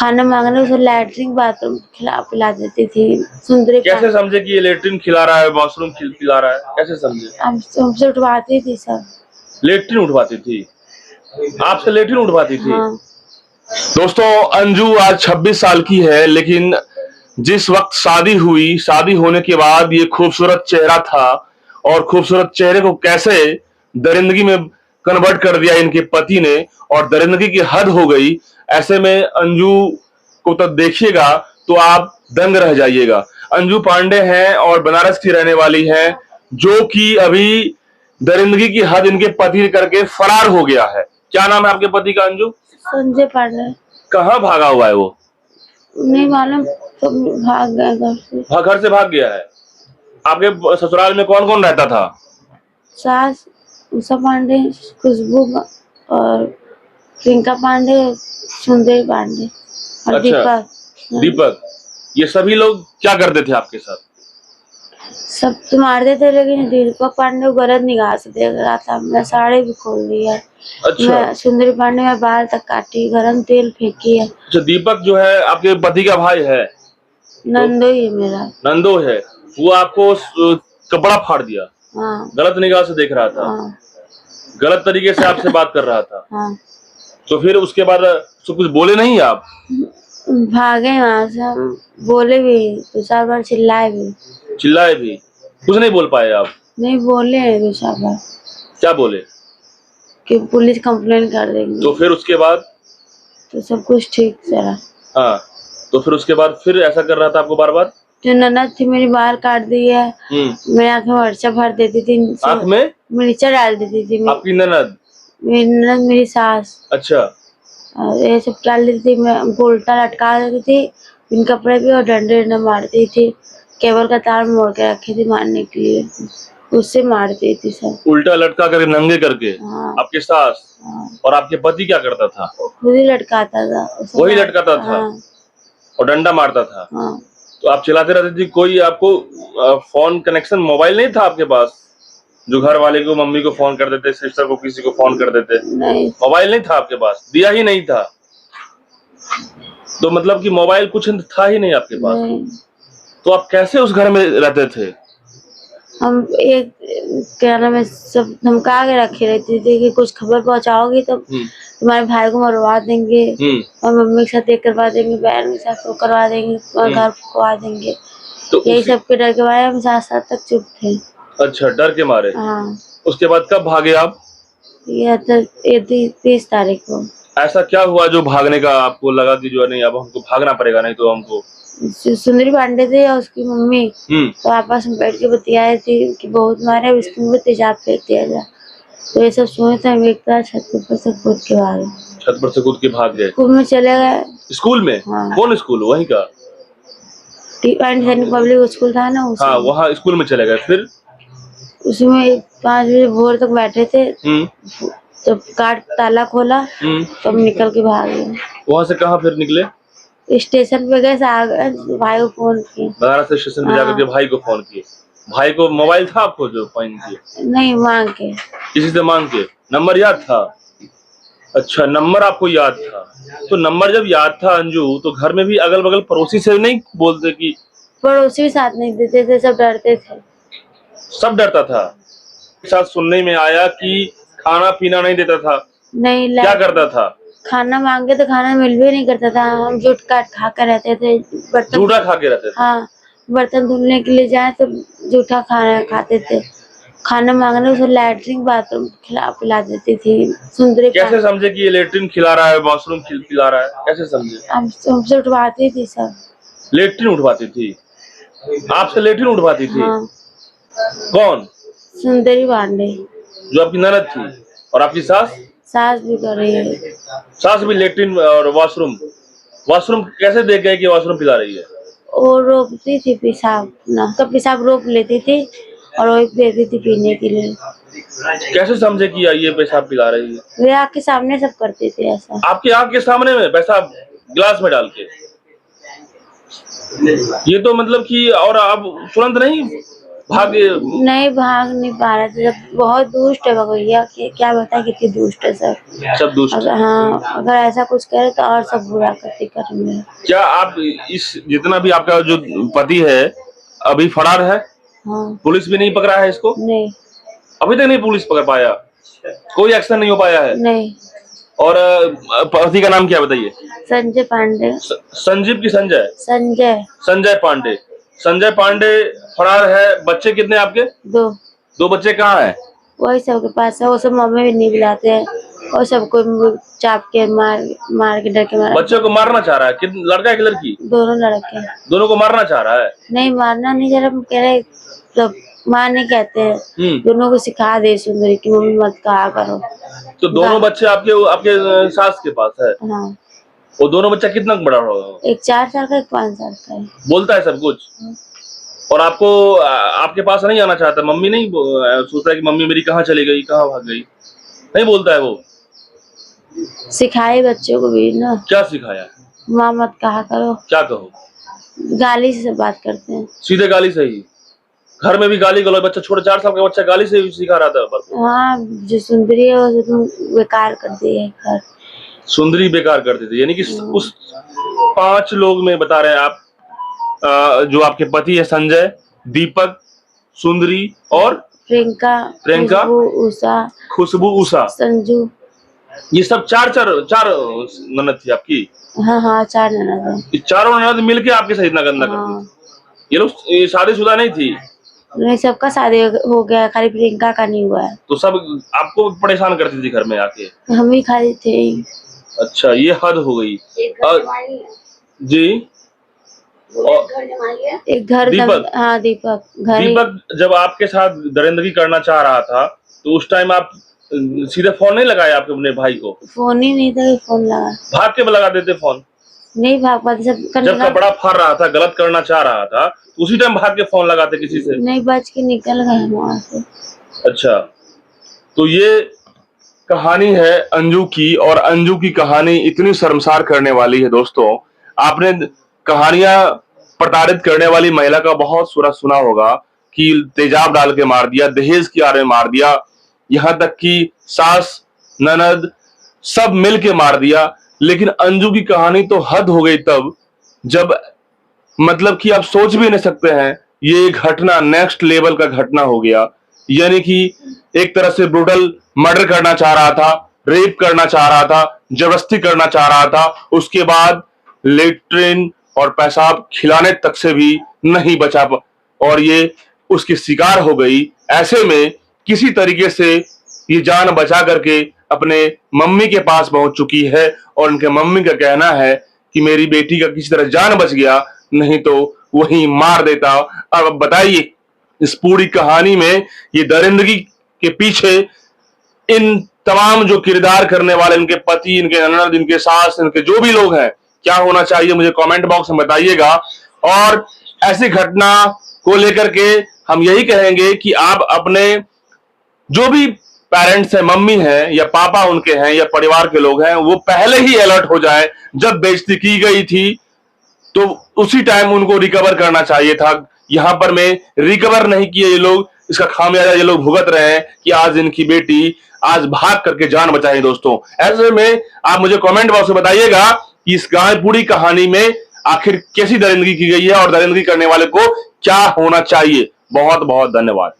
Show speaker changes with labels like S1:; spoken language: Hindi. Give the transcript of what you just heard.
S1: खाना मांगने उसे लैट्रिन बाथरूम खिला पिला देती थी। सुंदरी
S2: कैसे समझे कि ये लेटरिन खिला रहा है, वॉशरूम पिला रहा है? कैसे समझे?
S1: हमसे उठवाती थी सब।
S2: लेटरिन उठवाती थी? आपसे लेटरिन उठवाती थी?
S1: हाँ।
S2: दोस्तों, अंजू आज 26 साल की है, लेकिन जिस वक्त शादी हुई, शादी होने के बाद ये खूबसूरत चेहरा था और खूबसूरत चेहरे को कैसे दरिंदगी में कन्वर्ट कर दिया इनके पति ने, और दरिंदगी की हद हो गई। ऐसे में अंजू को तो देखिएगा तो आप दंग रह जाइएगा। अंजू पांडे हैं और बनारस की रहने वाली हैं, जो कि अभी दरिंदगी की हद इनके पति करके फरार हो गया है। क्या नाम है आपके पति का अंजू?
S1: संजय पांडे।
S2: कहाँ भागा हुआ है वो?
S1: नहीं मालूम, सब भाग गए घर से।
S2: घर से भाग गया है। आपके ससुराल में कौन कौन रहता था?
S1: सास उषा पांडे, खुशबू और प्रियंका पांडे, सुंदरी पांडे और
S2: अच्छा, दीपक। ये सभी लोग क्या करते थे आपके साथ?
S1: सब तो मारते थे, लेकिन दीपक पांडे को गलत निगाह से देख रहा था। मैं साड़ी भी खोल दी है।
S2: अच्छा।
S1: मैं सुंदरी पांडे में बाल तक काटी, गरम तेल फेंकी है।
S2: अच्छा, दीपक जो है आपके पति का भाई है?
S1: नंदो ही है मेरा।
S2: नंदो है। वो आपको कपड़ा फाड़ दिया?
S1: हाँ।
S2: गलत निगाह से देख रहा था?
S1: हाँ।
S2: गलत तरीके से आपसे बात कर रहा था?
S1: हाँ।
S2: तो फिर उसके बाद उसको कुछ बोले नहीं आप?
S1: भागे वहां से। हम बोले भी, 2-4 बार चिल्लाए भी।
S2: चिल्लाए भी? कुछ नहीं बोल पाए आप?
S1: नहीं बोले 2-4 बार।
S2: क्या बोले?
S1: कि पुलिस कंप्लेन कर देंगे।
S2: तो फिर उसके बाद?
S1: तो सब कुछ ठीक चला।
S2: हाँ, तो फिर उसके बाद फिर ऐसा कर रहा था आपको बार बार?
S1: जो ननद थी मेरी बाल काट दी है। मेरी आँख में मिर्चा भर देती थी।
S2: आँख में
S1: मिर्चा डाल देती थी।
S2: आपकी ननद?
S1: मेरी ननद, मेरी सास।
S2: अच्छा।
S1: ये सब डाल देती थी। मैं उनको उल्टा लटका देती थी इन कपड़े पे और डंडे मारती थी। केबल का तार मोड़ के रखी थी मारने के लिए, उससे मारती थी सब।
S2: उल्टा लटका करके, नंगे करके?
S1: हाँ।
S2: आपके सास?
S1: हाँ।
S2: और आपके पति क्या करता था?
S1: खुद ही लटकाता था।
S2: वही लटकाता था?
S1: हाँ।
S2: और डंडा मारता था?
S1: हाँ।
S2: तो आप चिल्लाते रहते थे? कोई आपको फोन कनेक्शन, मोबाइल नहीं था आपके पास जो घर वाले को, मम्मी को फोन कर देते, सिस्टर को, किसी को फोन कर देते?
S1: नहीं,
S2: मोबाइल नहीं था आपके पास? दिया ही नहीं था? तो मतलब कि मोबाइल कुछ था ही नहीं आपके पास?
S1: नहीं।
S2: तो आप कैसे उस घर में रहते थे?
S1: हम एक क्या नाम है, सब धमका के रखे रहती थी कि कुछ खबर पहुंचाओगी तो तुम्हारे भाई को मरवा देंगे और मम्मी के साथ ये करवा देंगे, बहन के साथ वो करवा देंगे और घर खुआ देंगे। तो यही सब के डर के बारे में 7 तक चुप थे।
S2: अच्छा, डर के मारे?
S1: हाँ।
S2: उसके बाद कब भागे आप?
S1: ये 30 तारीख को।
S2: ऐसा क्या हुआ जो भागने का आपको लगा कि जो नहीं, अब हमको भागना पड़ेगा, नहीं तो हमको?
S1: सुंदरी पांडे थे और उसकी मम्मी तो आपस में बैठ के बतियाए थी कि बहुत मारे, अब इसके मुंह पे तेजाब फेंक दिया जाए। तो ये सब सुने थे। हम एक तरह छत पर से कूद के भागे।
S2: छत पर से कूद के भाग गए?
S1: स्कूल में चले गए।
S2: स्कूल में?
S1: हाँ।
S2: कौन स्कूल? वहीं का
S1: पब्लिक स्कूल था ना,
S2: हाँ, वहाँ स्कूल में चले गए। फिर
S1: उसमें 5 बजे भोर तक बैठे थे। जब ताला खोला तब निकल के भाग गए।
S2: वहाँ से कहाँ फिर निकले?
S1: स्टेशन पे गए, भाई को फोन किए।
S2: बनारस स्टेशन पे जाकर के भाई को फोन किए? भाई को मोबाइल था आपको जो फोन किए?
S1: नहीं, मांग के।
S2: किसी से मांग के? नंबर याद था? अच्छा, नंबर आपको याद था। तो नंबर जब याद था अंजू, तो घर में भी अगल बगल पड़ोसी से नहीं बोलते कि?
S1: पड़ोसी भी साथ नहीं देते थे, सब डरते थे।
S2: सब डरता था? साथ सुनने में आया कि खाना पीना नहीं देता था?
S1: नहीं।
S2: क्या करता था?
S1: खाना मांगे तो खाना मिल भी नहीं करता था। हम जूठ काट खा कर रहते थे। बर्तन
S2: जूठा खा के रहते थे?
S1: हाँ, बर्तन धुलने के लिए जाए तो जूठा खाना खाते थे। खाना मांगने उसे लैट्रिन बाथरूम खिला पिला देती थी। सुंदरी
S2: कैसे समझे कि ये लेटरिन खिला रहा है, वॉशरूम पिला रहा है? कैसे समझे?
S1: हमसे उठवाती थी सब।
S2: लेटरिन उठवाती थी? आपसे लेटरिन उठवाती थी?
S1: हाँ।
S2: कौन?
S1: सुंदरी पांडे,
S2: जो आपकी ननद थी। और आपकी सास?
S1: सास भी कर रही है।
S2: सास भी लेटरिन और वॉशरूम? वॉशरूम कैसे देख गए कि वॉशरूम पिला रही है?
S1: वो रोकती थी पेशाब ना, तो पेशाब रोक लेती थी और वही देती थी पीने के लिए।
S2: कैसे समझे कि ये पेशाब पिला रही है?
S1: वे आँख के सामने सब करते थे ऐसा।
S2: आपकी आँख के सामने में पेशाब गिलास में डाल के? ये तो मतलब कि, और आप तुरंत नहीं भाग
S1: नहीं भाग नहीं पा रहे थे, जब बहुत दुष्ट है भगैया, क्या बताए कितनी दुष्ट है सब
S2: दुष्ट।
S1: हाँ, अगर ऐसा कुछ करे तो और सब बुरा करती करेंगे।
S2: क्या आप इस जितना भी आपका जो पति है अभी फरार है?
S1: हाँ।
S2: पुलिस भी नहीं पकड़ा है इसको?
S1: नहीं,
S2: अभी तक नहीं पुलिस पकड़ पाया, कोई एक्शन नहीं हो पाया है?
S1: नहीं।
S2: और पति का नाम क्या बताइए?
S1: संजय पांडे।
S2: संजीव की संजय? संजय पांडे। संजय पांडे फरार है। बच्चे कितने आपके?
S1: 2।
S2: 2 बच्चे कहाँ हैं?
S1: वही सबके पास है, वो सब मम्मी भी नहीं बुलाते हैं और सबको चाप के मार के डर के मार।
S2: बच्चों को मारना चाह रहा है? लड़का है कि लड़की?
S1: दोनों लड़के।
S2: दोनों को मारना चाह रहा है?
S1: नहीं, मारना नहीं चाह रहा, कह रहे तो मारने कहते हैं। दोनों को सिखा दे सुंदरी की मम्मी मत कहा करो।
S2: तो दोनों बच्चे आपके सास के पास है?
S1: हाँ।
S2: वो दोनों बच्चा कितना बड़ा होगा?
S1: एक 4 साल का, एक 5 साल का है।
S2: बोलता है सब कुछ? और आपको आपके पास नहीं आना चाहता? मम्मी नहीं सोचता है कि मम्मी मेरी कहाँ चली गई, कहाँ भाग गई? नहीं बोलता है वो?
S1: सिखाए बच्चों को भी ना।
S2: क्या सिखाया?
S1: माँ मत कहा करो।
S2: क्या कहो?
S1: गाली से बात करते हैं।
S2: सीधे गाली से ही? घर में भी गाली गलौज? बच्चा छोटा 4 साल का बच्चा गाली से सिखा रहा था?
S1: हाँ, जो सुंदरी है वो तुम बेकार कर दी है घर।
S2: सुंदरी बेकार कर दी थी, यानी कि उस 5 लोग में बता रहे हैं आप, जो आपके पति है संजय, दीपक, सुंदरी और प्रियंका, खुशबू, उषा,
S1: संजू,
S2: ये सब 4 ननद थी आपकी?
S1: हाँ 4 ननद है।
S2: 4 ननद मिलके आपके साथ इतना गंदा करती थी? ये लोग शादीशुदा नहीं थी?
S1: नहीं, सबका शादी हो गया, खाली प्रियंका का नहीं हुआ है।
S2: तो सब आपको परेशान करती थी घर में आके?
S1: हम ही खाली थे।
S2: अच्छा, ये हद हो गई जी।
S1: एक घर
S2: दीपक।
S1: हाँ,
S2: दीपक जब आपके साथ दरिंदगी करना चाह रहा था तो उस टाइम आप सीधे फोन नहीं लगाया आपके अपने भाई को?
S1: फोन ही नहीं था, फोन लगा।
S2: भाग के लगा देते फोन?
S1: नहीं भाग पाते, सब
S2: जब कपड़ा फाड़ रहा था, गलत करना चाह रहा था, तो उसी टाइम भाग के फोन लगाते किसी से?
S1: नहीं, बच के निकल गए वहां से।
S2: अच्छा, तो ये कहानी है अंजू की, और अंजू की कहानी इतनी शर्मसार करने वाली है दोस्तों। आपने कहानियां प्रताड़ित करने वाली महिला का बहुत सुना होगा कि तेजाब डाल के मार दिया, दहेज की आड़ में मार दिया, यहाँ तक कि सास ननद सब मिल के मार दिया। लेकिन अंजू की कहानी तो हद हो गई तब जब, मतलब कि आप सोच भी नहीं सकते हैं, ये घटना नेक्स्ट लेवल का घटना हो गया। यानी कि एक तरह से ब्रूटल मर्डर करना चाह रहा था, रेप करना चाह रहा था, जबरदस्ती करना चाह रहा था, उसके बाद लेट्रिन और पेशाब खिलाने तक से भी नहीं बचा और ये उसकी शिकार हो गई। ऐसे में किसी तरीके से ये जान बचा करके अपने मम्मी के पास पहुंच चुकी है और उनके मम्मी का कहना है कि मेरी बेटी का किसी तरह जान बच गया, नहीं तो वहीं मार देता। अब बताइए इस पूरी कहानी में ये दरिंदगी के पीछे इन तमाम जो किरदार करने वाले, इनके पति, इनके ननद, इनके सास, इनके जो भी लोग हैं, क्या होना चाहिए मुझे कमेंट बॉक्स में बताइएगा। और ऐसी घटना को लेकर के हम यही कहेंगे कि आप अपने जो भी पेरेंट्स हैं, मम्मी हैं या पापा उनके हैं या परिवार के लोग हैं, वो पहले ही अलर्ट हो जाए। जब बेइज्जती की गई थी तो उसी टाइम उनको रिकवर करना चाहिए था। यहां पर में रिकवर नहीं किए ये लोग, इसका खामियाजा ये लोग भुगत रहे हैं कि आज इनकी बेटी आज भाग करके जान बचाई। दोस्तों, ऐसे में आप मुझे कमेंट बॉक्स में बताइएगा कि इस पूरी कहानी में आखिर कैसी दरिंदगी की गई है और दरिंदगी करने वाले को क्या होना चाहिए। बहुत बहुत धन्यवाद।